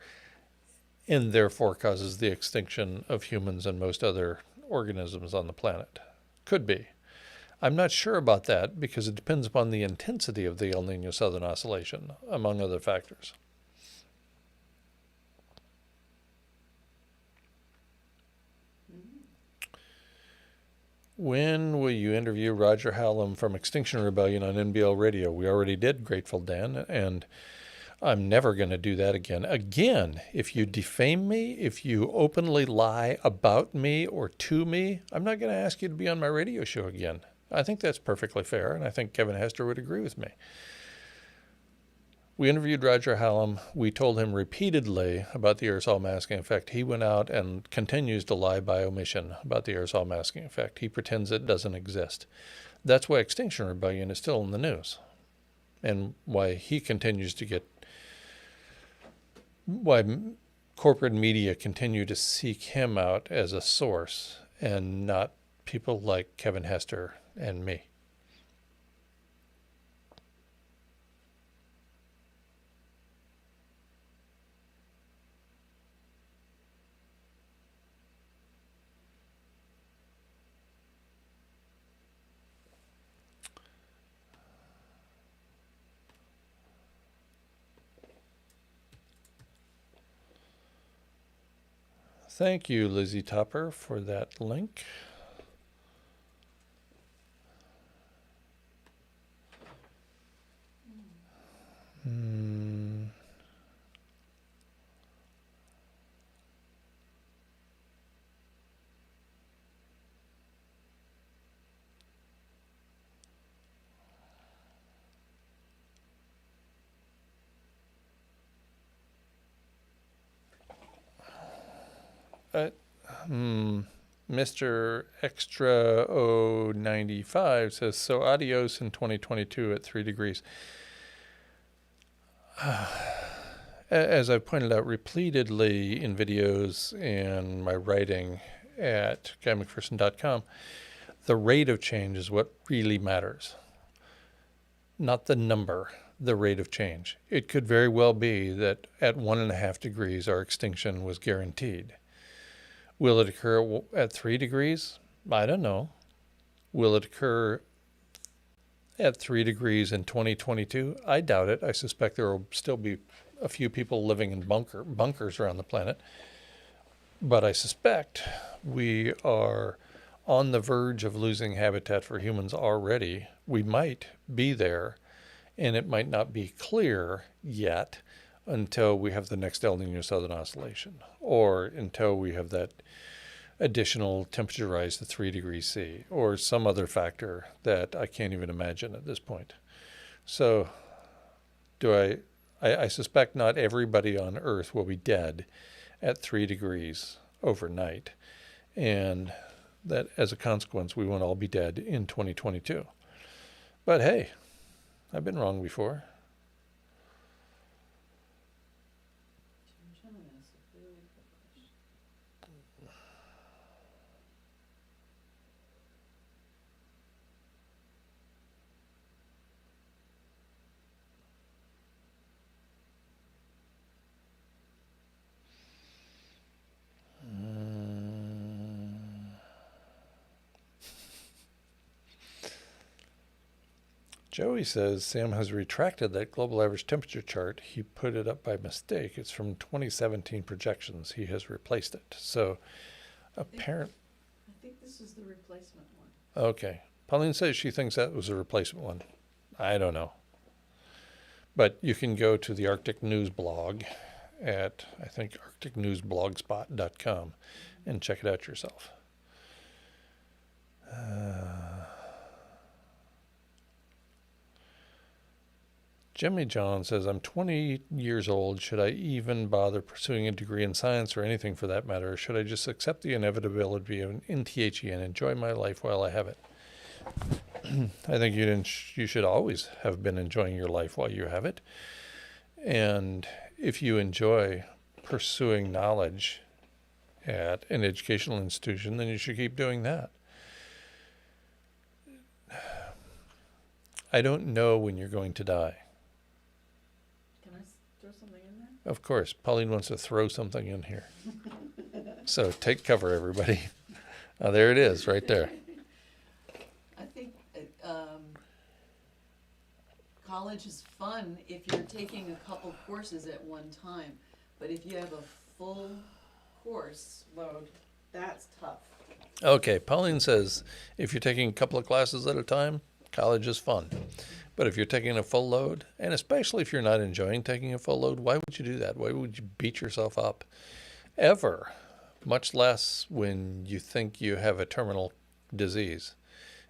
Speaker 2: and therefore causes the extinction of humans and most other organisms on the planet. Could be. I'm not sure about that because it depends upon the intensity of the El Nino Southern Oscillation, among other factors. When will you interview Roger Hallam from Extinction Rebellion on NBL Radio? We already did, Grateful Dan, and I'm never going to do that again. Again, if you defame me, if you openly lie about me or to me, I'm not going to ask you to be on my radio show again. I think that's perfectly fair, and I think Kevin Hester would agree with me. We interviewed Roger Hallam. We told him repeatedly about the aerosol masking effect. He went out and continues to lie by omission about the aerosol masking effect. He pretends it doesn't exist. That's why Extinction Rebellion is still in the news, and why he continues to get, why corporate media continue to seek him out as a source and not people like Kevin Hester and me. Thank you, Lizzie Topper, for that link. Mr. Extra 095 says, so adios in 2022 at 3 degrees. As I've pointed out repeatedly in videos and my writing at guymcpherson.com, the rate of change is what really matters, not the number, the rate of change. It could very well be that at 1.5 degrees our extinction was guaranteed. Will it occur at 3 degrees? I don't know. Will it occur at 3 degrees in 2022? I doubt it. I suspect there will still be a few people living in bunkers around the planet. But I suspect we are on the verge of losing habitat for humans already. We might be there, and it might not be clear yet until we have the next El Nino Southern Oscillation, or until we have that additional temperature rise to 3 degrees C, or some other factor that I can't even imagine at this point. So I suspect not everybody on Earth will be dead at 3 degrees overnight, and that as a consequence we won't all be dead in 2022. But hey, I've been wrong before. Joey says Sam has retracted that global average temperature chart. He put it up by mistake. It's from 2017 projections. He has replaced it. So apparently,
Speaker 1: I think this is the replacement one.
Speaker 2: Okay. Pauline says she thinks that was a replacement one. I don't know. But you can go to the Arctic News blog at, I think, arcticnewsblogspot.com and check it out yourself. Jimmy John says, I'm 20 years old. Should I even bother pursuing a degree in science or anything for that matter? Or should I just accept the inevitability of an NTHE and enjoy my life while I have it? I think you should always have been enjoying your life while you have it. And if you enjoy pursuing knowledge at an educational institution, then you should keep doing that. I don't know when you're going to die.
Speaker 1: Can I throw something in there?
Speaker 2: Of course, Pauline wants to throw something in here. So take cover, everybody. There it is, right there.
Speaker 1: I think college is fun if you're taking a couple courses at one time, but if you have a full course load, that's tough.
Speaker 2: Okay, Pauline says if you're taking a couple of classes at a time, college is fun. But if you're taking a full load, and especially if you're not enjoying taking a full load, why would you do that? Why would you beat yourself up? Ever. Much less when you think you have a terminal disease.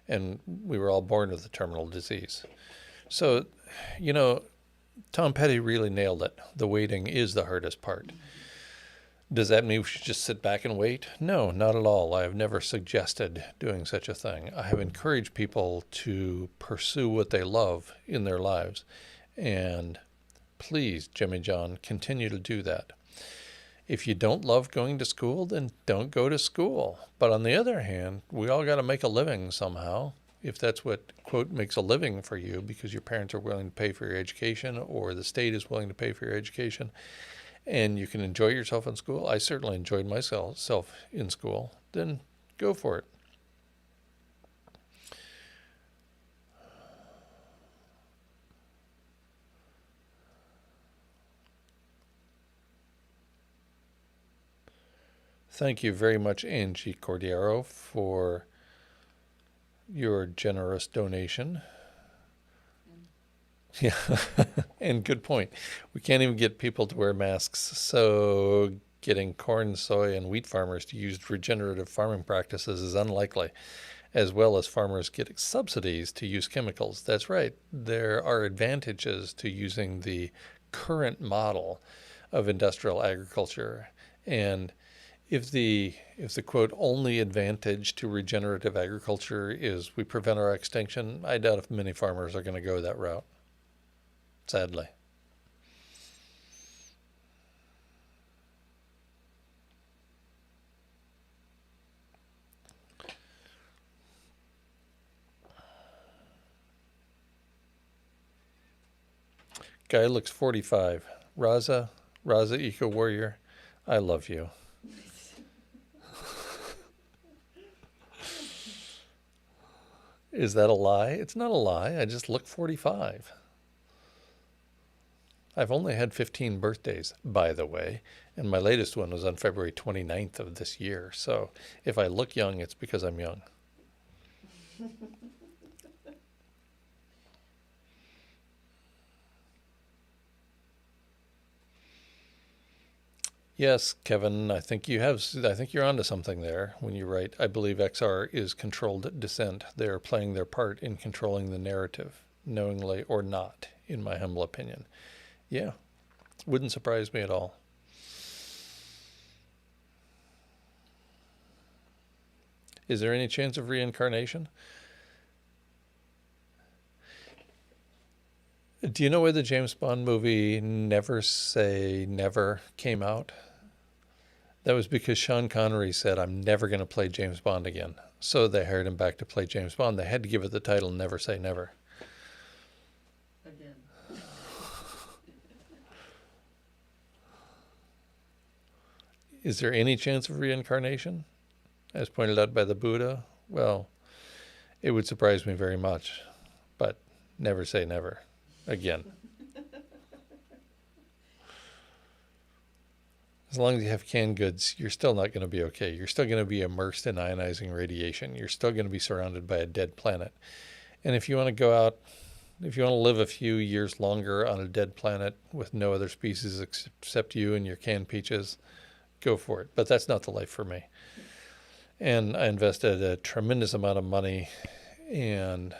Speaker 2: And we were all born with a terminal disease. So, Tom Petty really nailed it. The waiting is the hardest part. Does that mean we should just sit back and wait? No, not at all. I have never suggested doing such a thing. I have encouraged people to pursue what they love in their lives. And please, Jimmy John, continue to do that. If you don't love going to school, then don't go to school. But on the other hand, we all got to make a living somehow. If that's what, quote, makes a living for you because your parents are willing to pay for your education or the state is willing to pay for your education, and you can enjoy yourself in school. I certainly enjoyed myself in school. Then go for it. Thank you very much, Angie Cordiero, for your generous donation. Yeah, and good point. We can't even get people to wear masks, so getting corn, soy, and wheat farmers to use regenerative farming practices is unlikely, as well as farmers getting subsidies to use chemicals. That's right. There are advantages to using the current model of industrial agriculture, and if the quote only advantage to regenerative agriculture is we prevent our extinction, I doubt if many farmers are going to go that route. Sadly. Guy looks 45. Raza Eco Warrior, I love you. Is that a lie? It's not a lie. I just look 45. I've only had 15 birthdays, by the way, and my latest one was on February 29th of this year. So if I look young, it's because I'm young. Yes, Kevin, I think you're onto something there when you write, I believe XR is controlled dissent. They are playing their part in controlling the narrative, knowingly or not, in my humble opinion. Yeah, wouldn't surprise me at all. Is there any chance of reincarnation? Do you know where the James Bond movie Never Say Never came out? That was because Sean Connery said, I'm never going to play James Bond again. So they hired him back to play James Bond. They had to give it the title Never Say Never.
Speaker 1: Again.
Speaker 2: Is there any chance of reincarnation? As pointed out by the Buddha? Well, it would surprise me very much. But never say never. Again. As long as you have canned goods, you're still not going to be okay. You're still going to be immersed in ionizing radiation. You're still going to be surrounded by a dead planet. And if you want to go out, if you want to live a few years longer on a dead planet with no other species except you and your canned peaches, go for it. But that's not the life for me. And I invested a tremendous amount of money and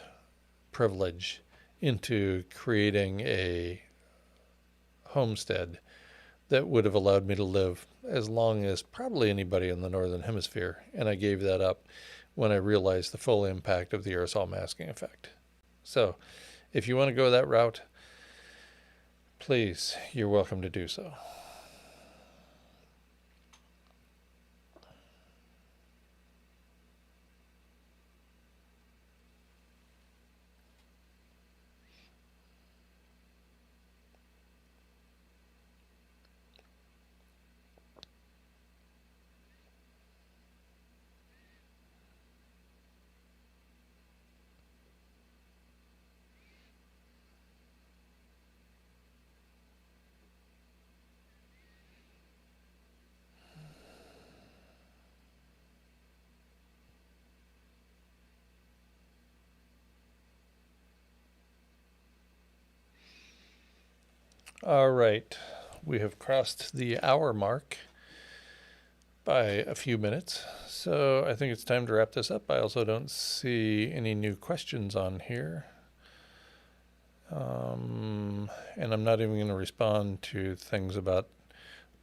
Speaker 2: privilege into creating a homestead that would have allowed me to live as long as probably anybody in the Northern Hemisphere. And I gave that up when I realized the full impact of the aerosol masking effect. So if you want to go that route, please, you're welcome to do so. All right. We have crossed the hour mark by a few minutes. So I think it's time to wrap this up. I also don't see any new questions on here. And I'm not even going to respond to things about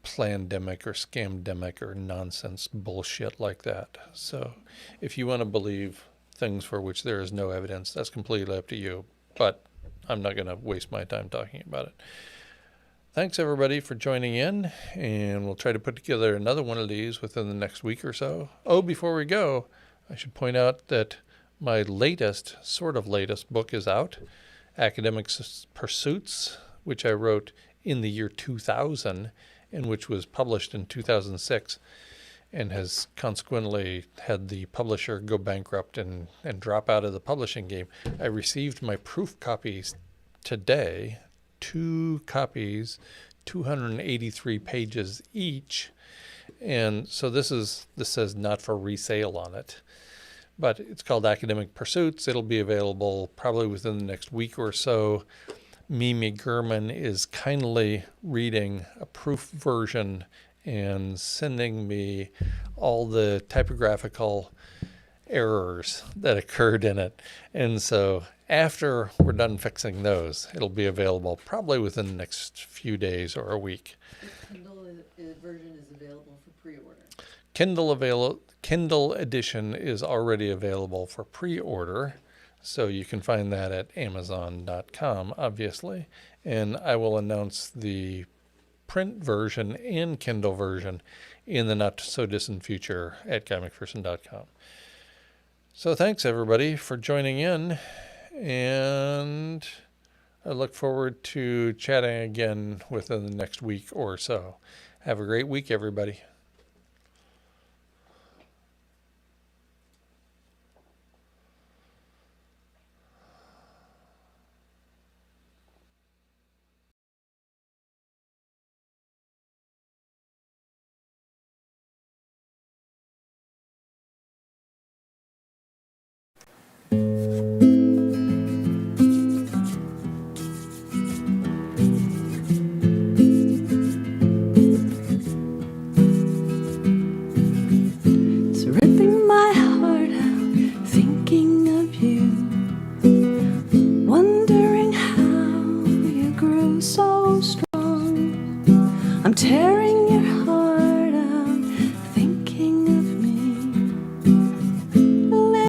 Speaker 2: plandemic or scamdemic or nonsense bullshit like that. So if you want to believe things for which there is no evidence, that's completely up to you. But I'm not going to waste my time talking about it. Thanks everybody for joining in, and we'll try to put together another one of these within the next week or so. Oh, before we go, I should point out that my sort of latest book is out, Academic Pursuits, which I wrote in the year 2000 and which was published in 2006 and has consequently had the publisher go bankrupt and drop out of the publishing game. I received my proof copies today, 2 copies, 283 pages each. And so this says not for resale on it. But it's called Academic Pursuits. It'll be available probably within the next week or so. Mimi Gurman is kindly reading a proof version and sending me all the typographical errors that occurred in it. And so after we're done fixing those, it'll be available probably within the next few days or a week.
Speaker 1: The Kindle version is available for pre-order.
Speaker 2: Kindle edition is already available for pre-order, so you can find that at Amazon.com, obviously. And I will announce the print version and Kindle version in the not-so-distant future at GuyMcPherson.com. So thanks, everybody, for joining in, and I look forward to chatting again within the next week or so. Have a great week, everybody.